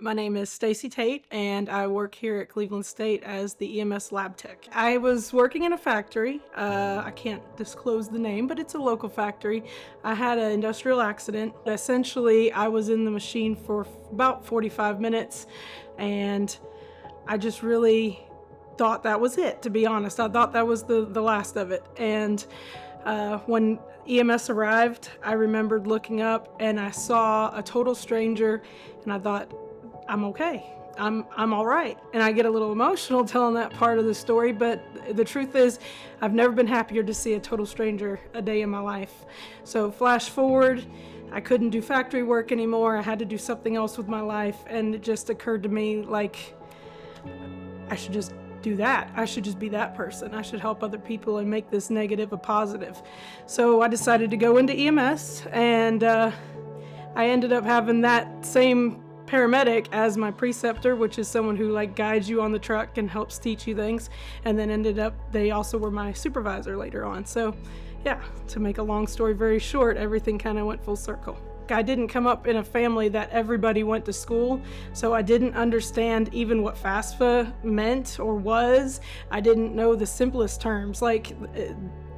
My name is Stacy Tate, and I work here at Cleveland State as the EMS Lab Tech. I was working in a factory. I can't disclose the name, but it's a local factory. I had an industrial accident. Essentially, I was in the machine for about 45 minutes, and I just really thought that was it, to be honest. I thought that was the last of it. And when EMS arrived, I remembered looking up and I saw a total stranger, and I thought, I'm okay. I'm all right. And I get a little emotional telling that part of the story, but the truth is I've never been happier to see a total stranger a day in my life. So flash forward, I couldn't do factory work anymore. I had to do something else with my life, and it just occurred to me, like, I should just do that. I should just be that person. I should help other people and make this negative a positive. So I decided to go into EMS, and I ended up having that same paramedic as my preceptor, which is someone who guides you on the truck and helps teach you things, and then they also were my supervisor later on. So yeah, to make a long story very short, everything kind of went full circle. I didn't come up in a family that everybody went to school, so I didn't understand even what FAFSA meant or was. I didn't know the simplest terms.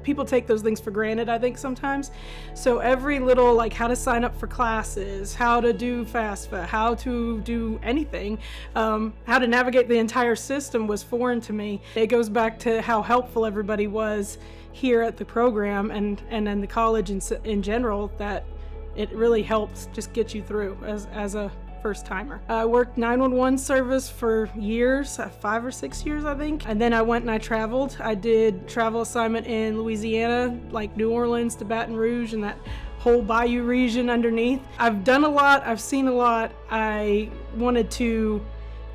People take those things for granted, I think, sometimes. So every little, how to sign up for classes, how to do FAFSA, how to do anything, how to navigate the entire system was foreign to me. It goes back to how helpful everybody was here at the program and in the college in general, that it really helps just get you through as a first-timer. I worked 911 service for years, 5 or 6 years, I think. And then I went and I traveled. I did travel assignment in Louisiana, like New Orleans to Baton Rouge and that whole bayou region underneath. I've done a lot, I've seen a lot. I wanted to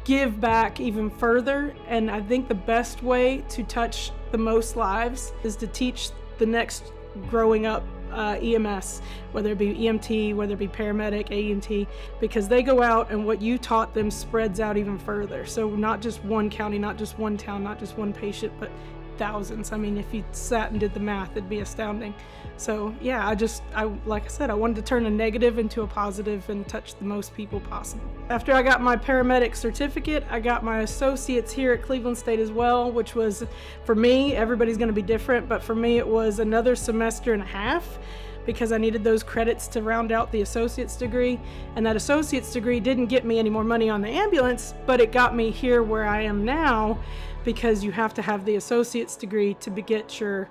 give back even further, and I think the best way to touch the most lives is to teach the next growing up EMS, whether it be EMT, whether it be paramedic, AEMT, because they go out and what you taught them spreads out even further. So not just one county, not just one town, not just one patient, but thousands. I mean, if you sat and did the math, it'd be astounding. So yeah, like I said, I wanted to turn a negative into a positive and touch the most people possible. After I got my paramedic certificate, I got my associates here at Cleveland State as well, which was, for me, everybody's going to be different, but for me it was another semester and a half, because I needed those credits to round out the associate's degree. And that associate's degree didn't get me any more money on the ambulance, but it got me here where I am now, because you have to have the associate's degree to get your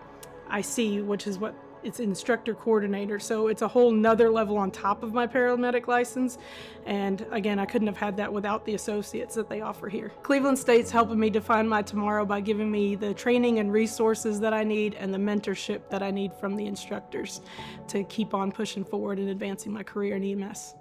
IC, which is what it's instructor coordinator. So it's a whole nother level on top of my paramedic license. And again, I couldn't have had that without the associates that they offer here. Cleveland State's helping me define my tomorrow by giving me the training and resources that I need and the mentorship that I need from the instructors to keep on pushing forward and advancing my career in EMS.